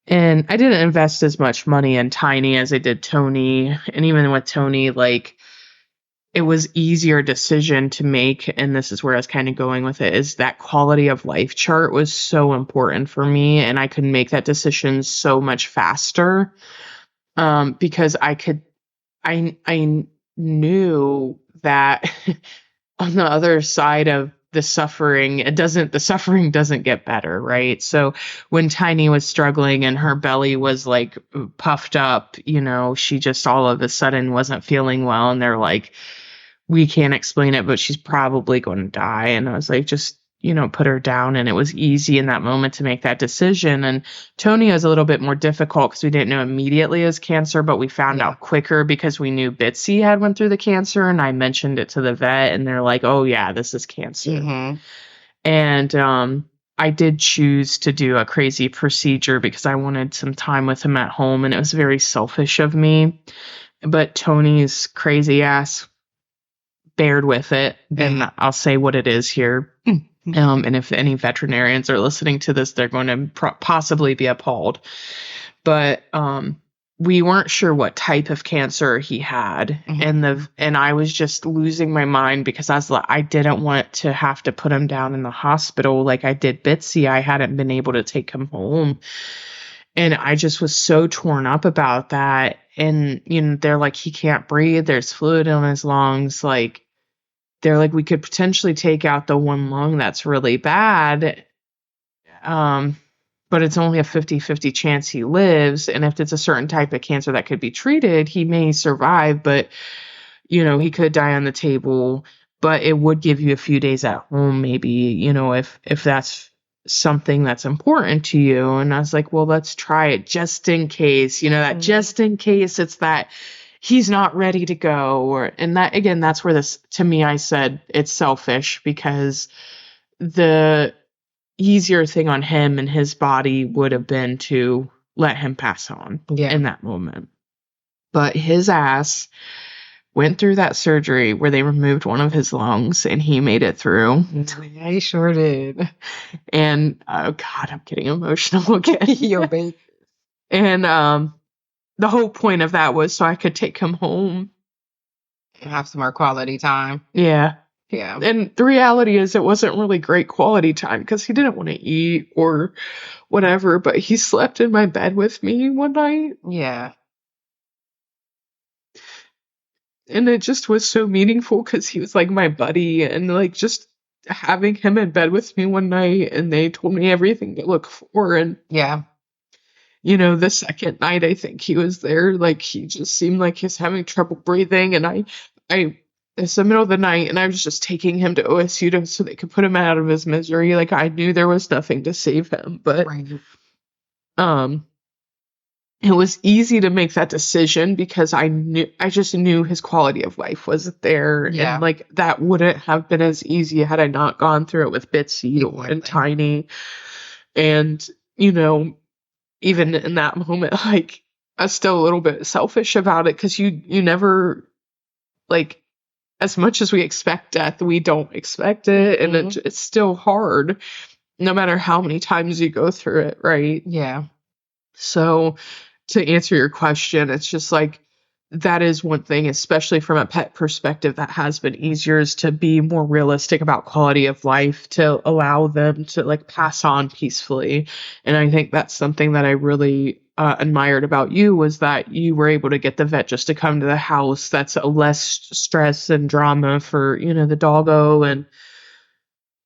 And I didn't invest as much money in Tiny as I did Tony. And even with Tony, like, it was easier decision to make. And this is where I was kind of going with it, is that quality of life chart was so important for me. And I could make that decision so much faster because I knew that on the other side of the suffering doesn't get better, right? So when Tiny was struggling and her belly was like puffed up, she just all of a sudden wasn't feeling well, and they're like, we can't explain it, but she's probably going to die. And I was like, just put her down. And it was easy in that moment to make that decision. And Tony was a little bit more difficult because we didn't know immediately it was cancer, but we found out quicker because we knew Bitsy had went through the cancer, and I mentioned it to the vet, and they're like, oh yeah, this is cancer. And I did choose to do a crazy procedure because I wanted some time with him at home, and it was very selfish of me. But Tony's crazy ass bared with it, and I'll say what it is here. And if any veterinarians are listening to this, they're going to possibly be appalled. But we weren't sure what type of cancer he had, and I was just losing my mind because I didn't want to have to put him down in the hospital like I did Bitsy. I hadn't been able to take him home, and I just was so torn up about that. And they're like, he can't breathe. There's fluid in his lungs. Like, they're like, we could potentially take out the one lung that's really bad. But it's only a 50-50 chance he lives. And if it's a certain type of cancer that could be treated, he may survive, but he could die on the table. But it would give you a few days at home, maybe, if that's something that's important to you. And I was like, well, let's try it just in case, that just in case it's that he's not ready to go. And that, again, that's where this, to me, I said it's selfish, because the easier thing on him and his body would have been to let him pass on in that moment. But his ass went through that surgery where they removed one of his lungs, and he made it through. Yeah, he sure did. And oh God, I'm getting emotional again. Yo, baby. And the whole point of that was so I could take him home. Have some more quality time. Yeah. Yeah. And the reality is it wasn't really great quality time because he didn't want to eat or whatever, but he slept in my bed with me one night. Yeah. And it just was so meaningful because he was like my buddy, and like just having him in bed with me one night, and they told me everything to look for. And yeah, the second night I think he was there, like he just seemed like he's having trouble breathing, and it's the middle of the night, and I was just taking him to OSU so they could put him out of his misery. Like I knew there was nothing to save him, but it was easy to make that decision because I just knew his quality of life was there. Yeah. And like that wouldn't have been as easy had I not gone through it with Bitsy and Tiny. And, even in that moment, like I was still a little bit selfish about it because you never, like, as much as we expect death, we don't expect it. And it's still hard no matter how many times you go through it, right? Yeah. So to answer your question, it's just like that is one thing, especially from a pet perspective, that has been easier, is to be more realistic about quality of life, to allow them to like pass on peacefully. And I think that's something that I really admired about you, was that you were able to get the vet just to come to the house. That's a less stress and drama for, the doggo. And,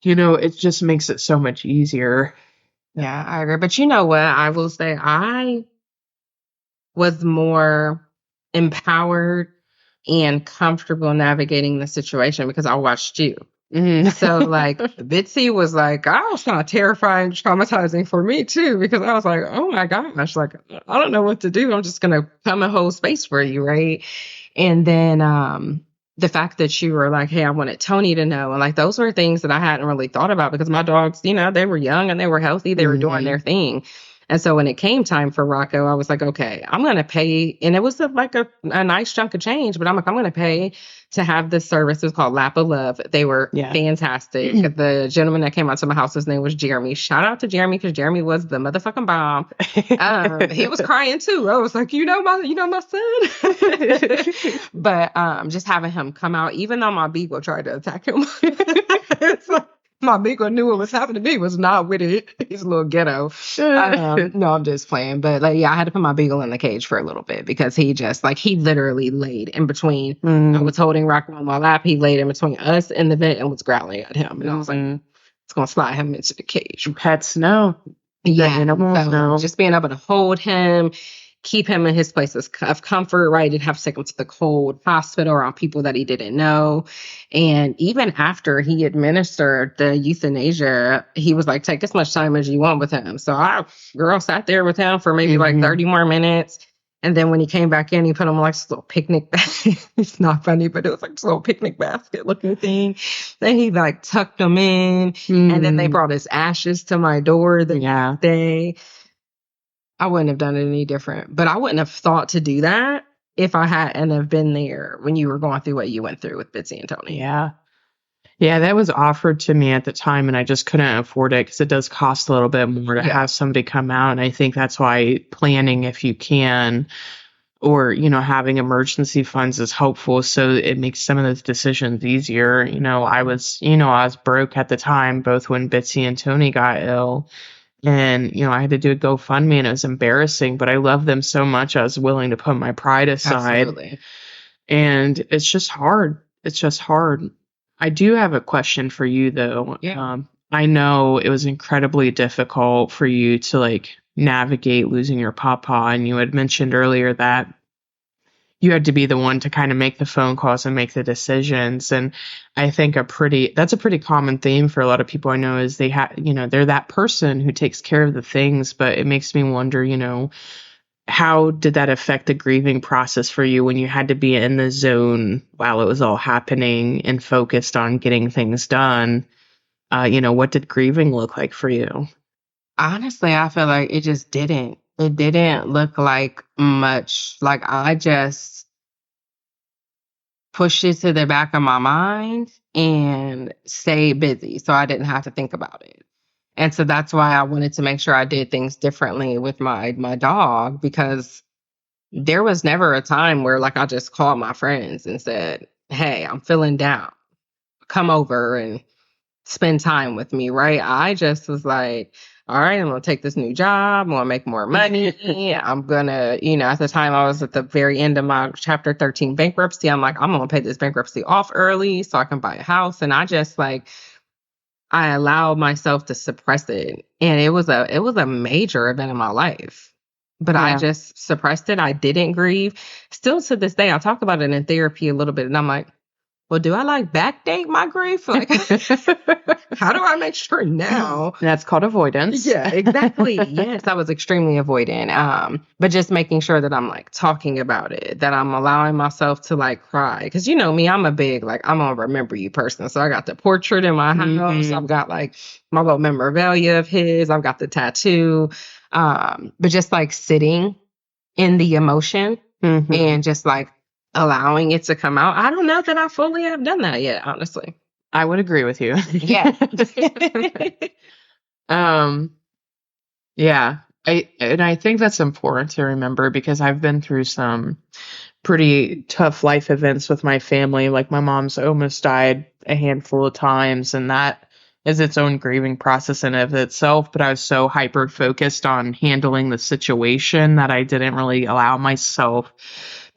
it just makes it so much easier. Yeah, I agree. But you know what? I will say I was more empowered and comfortable navigating the situation because I watched you. So like Bitsy was like, I was kind of terrifying, traumatizing for me too, because I was like, oh my gosh, like I don't know what to do. I'm just gonna come and hold space for you, right? And then the fact that you were like, hey, I wanted Tony to know, and like those were things that I hadn't really thought about because my dogs, they were young and they were healthy, they were doing their thing. And so when it came time for Rocco, I was like, okay, I'm going to pay. And it was a nice chunk of change, but I'm going to pay to have this service. It was called Lap of Love. They were fantastic. The gentleman that came out to my house, his name was Jeremy. Shout out to Jeremy, because Jeremy was the motherfucking bomb. He was crying too. I was like, my son. But just having him come out, even though my beagle tried to attack him. It's like, my beagle knew what was happening to me, was not with it. He's a little ghetto. No, I'm just playing. But I had to put my beagle in the cage for a little bit because he just he literally laid in between. I was holding Rock on my lap. He laid in between us and the vet and was growling at him. And I was like, it's going to slide him into the cage. Pets know. Yeah. Animals know. Just being able to hold him, keep him in his places of comfort, right? Didn't have to take him to the cold hospital around people that he didn't know. And even after he administered the euthanasia, he was like, take as much time as you want with him. So girl sat there with him for maybe 30 more minutes. And then when he came back in, he put him like this little picnic basket. It's not funny, but it was like this little picnic basket looking thing. Then he tucked him in. And then they brought his ashes to my door the next day. I wouldn't have done it any different, but I wouldn't have thought to do that if I hadn't have been there when you were going through what you went through with Bitsy and Tony. Yeah. Yeah, that was offered to me at the time, and I just couldn't afford it because it does cost a little bit more to have somebody come out. And I think that's why planning, if you can, or, having emergency funds is helpful. So it makes some of those decisions easier. I was broke at the time, both when Bitsy and Tony got ill. And, I had to do a GoFundMe, and it was embarrassing, but I love them so much. I was willing to put my pride aside. Absolutely. And it's just hard. It's just hard. I do have a question for you, though. Yeah. I know it was incredibly difficult for you to navigate losing your papa. And you had mentioned earlier that, you had to be the one to kind of make the phone calls and make the decisions. And I think that's a pretty common theme for a lot of people I know is they're that person who takes care of the things, but it makes me wonder, how did that affect the grieving process for you when you had to be in the zone while it was all happening and focused on getting things done? What did grieving look like for you? Honestly, I feel like it just didn't. It didn't look like much. Like I just pushed it to the back of my mind and stayed busy so I didn't have to think about it. And so that's why I wanted to make sure I did things differently with my dog, because there was never a time where like I just called my friends and said, "Hey, I'm feeling down. Come over and spend time with me," right? I just was like, all right, I'm going to take this new job. I'm going to make more money. I'm going to, at the time I was at the very end of my chapter 13 bankruptcy. I'm like, I'm going to pay this bankruptcy off early so I can buy a house. And I just like, I allowed myself to suppress it. And it was a major event in my life, but I just suppressed it. I didn't grieve. Still to this day, I talk about it in therapy a little bit, and I'm like, well, do I like backdate my grief? Like, how do I make sure now? That's called avoidance. Yeah, exactly. Yes, I was extremely avoidant. But just making sure that I'm like talking about it, that I'm allowing myself to like cry. Cause you know me, I'm a big, like, I'm gonna remember you person. So I got the portrait in my house. I've got like my little memorabilia of his. I've got the tattoo. But just like sitting in the emotion and just like allowing it to come out. I don't know that I fully have done that yet, honestly. I would agree with you. Yeah. Yeah. I think that's important to remember because I've been through some pretty tough life events with my family. Like my mom's almost died a handful of times, and that is its own grieving process in of itself. But I was so hyper focused on handling the situation that I didn't really allow myself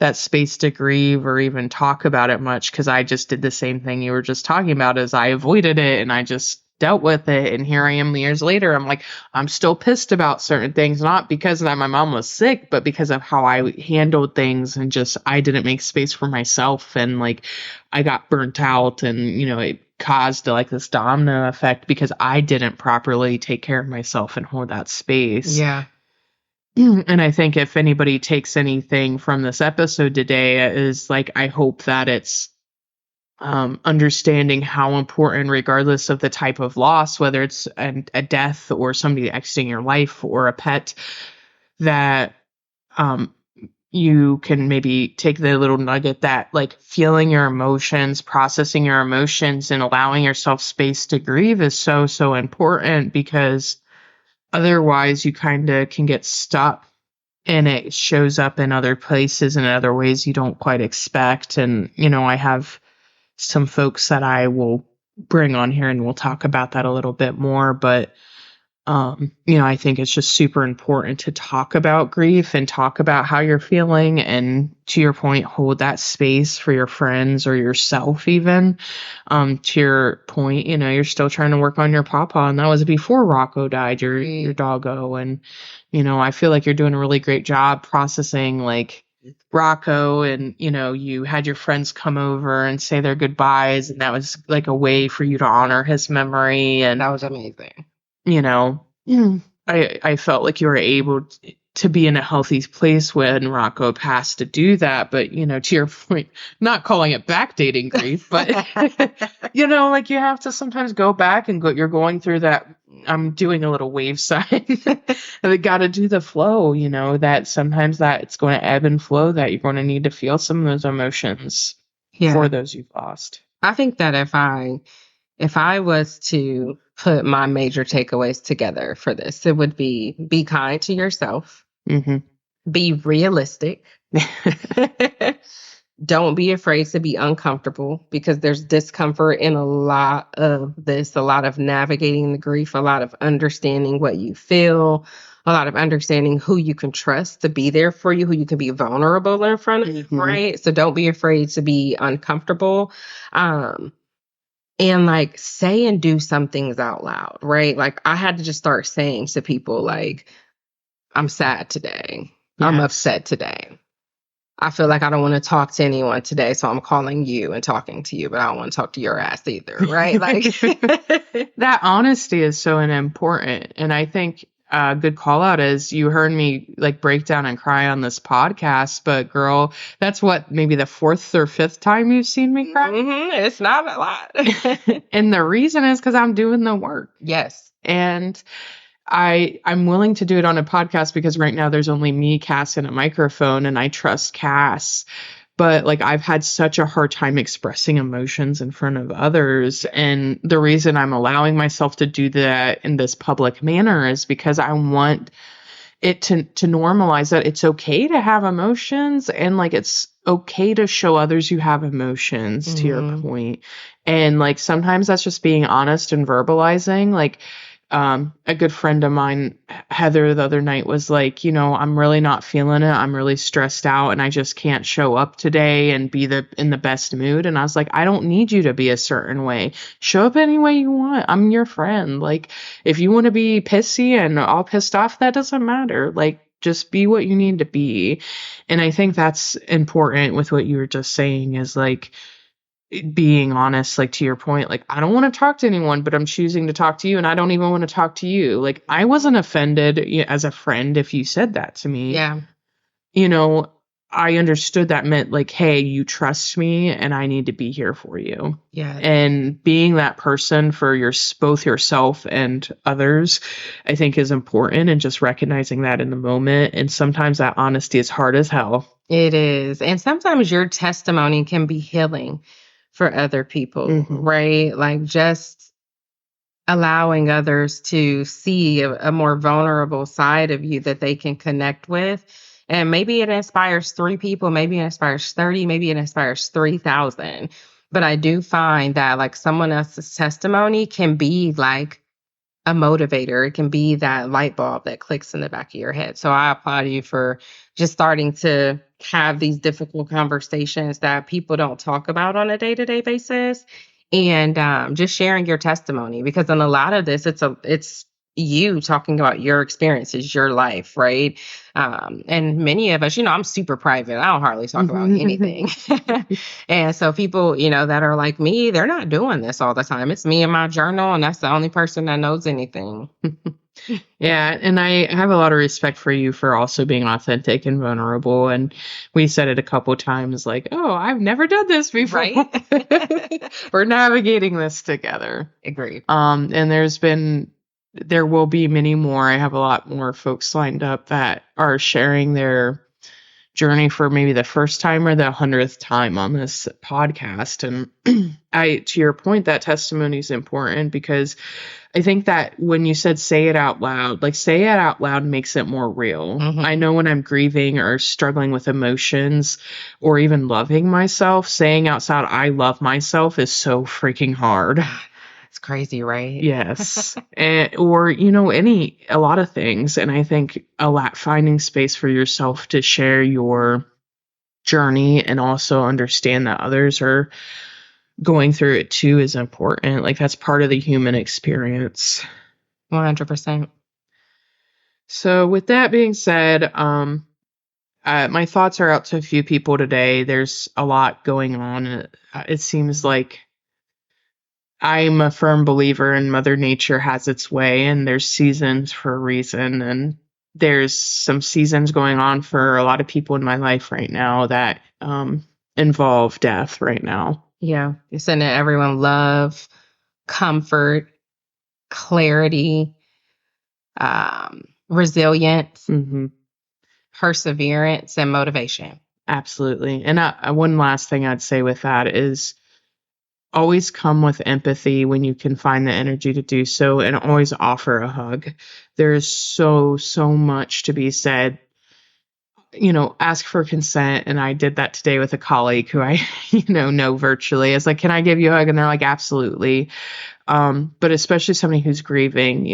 that space to grieve or even talk about it much, because I just did the same thing you were just talking about, as I avoided it and I just dealt with it. And here I am years later, I'm like, I'm still pissed about certain things, not because that my mom was sick, but because of how I handled things, and just I didn't make space for myself, and like I got burnt out, and it caused like this domino effect because I didn't properly take care of myself and hold that space. Yeah. And I think if anybody takes anything from this episode today, is like, I hope that it's understanding how important, regardless of the type of loss, whether it's a death or somebody exiting your life or a pet, that you can maybe take the little nugget that like feeling your emotions, processing your emotions, and allowing yourself space to grieve is so, so important, because otherwise you kind of can get stuck and it shows up in other places and in other ways you don't quite expect. And, I have some folks that I will bring on here and we'll talk about that a little bit more. But, I think it's just super important to talk about grief and talk about how you're feeling. And to your point, hold that space for your friends or yourself even. To your point, you're still trying to work on your pawpaw, and that was before Rocco died, your doggo. And, I feel like you're doing a really great job processing like Rocco, and you had your friends come over and say their goodbyes, and that was like a way for you to honor his memory. And that was amazing. I felt like you were able to be in a healthy place when Rocco passed to do that. But, to your point, not calling it backdating grief, but, like you have to sometimes go back and you're going through that. I'm doing a little wave sign and they got to do the flow, that sometimes that it's going to ebb and flow, that you're going to need to feel some of those emotions for those you've lost. I think that if I was to put my major takeaways together for this, it would be kind to yourself, be realistic, don't be afraid to be uncomfortable, because there's discomfort in a lot of this, a lot of navigating the grief, a lot of understanding what you feel, a lot of understanding who you can trust to be there for you, who you can be vulnerable in front of, right? So don't be afraid to be uncomfortable. And like say and do some things out loud, right? Like I had to just start saying to people like, I'm sad today. Yes. I'm upset today. I feel like I don't want to talk to anyone today, so I'm calling you and talking to you, but I don't want to talk to your ass either, right? Like That honesty is so important. And I think a good call out is you heard me like break down and cry on this podcast, but girl, that's what, maybe the fourth or fifth time you've seen me cry. it's not a lot. And the reason is because I'm doing the work. Yes. And I'm willing to do it on a podcast because right now there's only me, Cass, and a microphone, and I trust Cass. But like I've had such a hard time expressing emotions in front of others. And the reason I'm allowing myself to do that in this public manner is because I want it to normalize that it's okay to have emotions, and like it's okay to show others you have emotions, to your point. And like sometimes that's just being honest and verbalizing. Like a good friend of mine, Heather, the other night was like, I'm really not feeling it. I'm really stressed out and I just can't show up today and be in the best mood. And I was like, I don't need you to be a certain way. Show up any way you want. I'm your friend. Like, if you want to be pissy and all pissed off, that doesn't matter. Like, just be what you need to be. And I think that's important with what you were just saying, is like, being honest, like to your point, like I don't want to talk to anyone, but I'm choosing to talk to you, and I don't even want to talk to you. Like I wasn't offended as a friend if you said that to me. Yeah. I understood that meant like, hey, you trust me and I need to be here for you. Yeah. And being that person for both yourself and others, I think is important, and just recognizing that in the moment. And sometimes that honesty is hard as hell. It is. And sometimes your testimony can be healing for other people, right? Like just allowing others to see a more vulnerable side of you that they can connect with. And maybe it inspires 3 people, maybe it inspires 30, maybe it inspires 3,000. But I do find that like someone else's testimony can be like a motivator. It can be that light bulb that clicks in the back of your head. So I applaud you for just starting to have these difficult conversations that people don't talk about on a day-to-day basis, and just sharing your testimony, because in a lot of this, it's you talking about your experiences, your life, right? And many of us, I'm super private. I don't hardly talk about anything. And so people, that are like me, they're not doing this all the time. It's me and my journal, and that's the only person that knows anything. Yeah, and I have a lot of respect for you for also being authentic and vulnerable. And we said it a couple times, like, oh, I've never done this before. Right? We're navigating this together. Agreed. And there will be many more. I have a lot more folks lined up that are sharing their journey for maybe the first time or the 100th time on this podcast. And to your point, that testimony is important, because I think that when you said say it out loud, like say it out loud makes it more real. I know when I'm grieving or struggling with emotions or even loving myself, saying outside I love myself is so freaking hard. It's crazy, right? Yes. Or, a lot of things. And I think finding space for yourself to share your journey and also understand that others are going through it too is important. Like that's part of the human experience. 100%. So with that being said, my thoughts are out to a few people today. There's a lot going on. It seems like I'm a firm believer in Mother Nature has its way, and there's seasons for a reason. And there's some seasons going on for a lot of people in my life right now that involve death right now. Yeah. You're sending everyone love, comfort, clarity, resilience, perseverance, and motivation. Absolutely. And one last thing I'd say with that is always come with empathy when you can find the energy to do so, and always offer a hug. There's so much to be said. Ask for consent. And I did that today with a colleague who I, know virtually. It's like, can I give you a hug? And they're like, absolutely. But especially somebody who's grieving,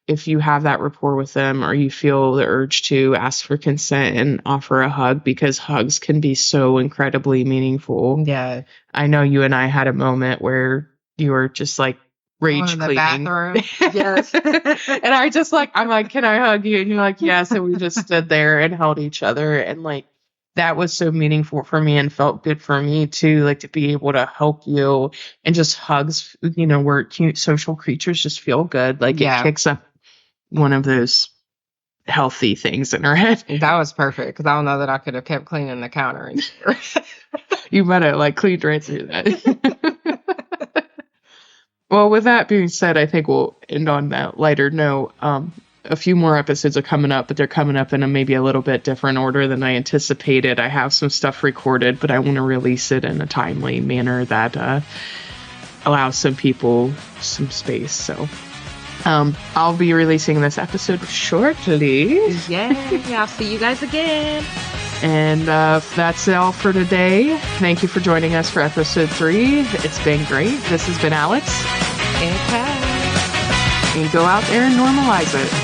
if you have that rapport with them, or you feel the urge to ask for consent and offer a hug, because hugs can be so incredibly meaningful. Yeah. I know you and I had a moment where you were just like rage the cleaning. bathroom. Yes. And I'm like, can I hug you? And you're like, yes. And we just stood there and held each other. And like, that was so meaningful for me and felt good for me too, like to be able to help you. And just hugs, we're cute social creatures, just feel good. Like it kicks up one of those healthy things in our head. That was perfect, because I don't know that I could have kept cleaning the counter. You might have like cleaned right through that. Well, with that being said, I think we'll end on that lighter note. A few more episodes are coming up, but they're coming up in maybe a little bit different order than I anticipated. I have some stuff recorded, but I want to release it in a timely manner that allows some people some space. So I'll be releasing this episode shortly. Yay! I'll see you guys again. And that's all for today. Thank you for joining us for episode 3. It's been great. This has been Alex. And Kat. And go out there and normalize it.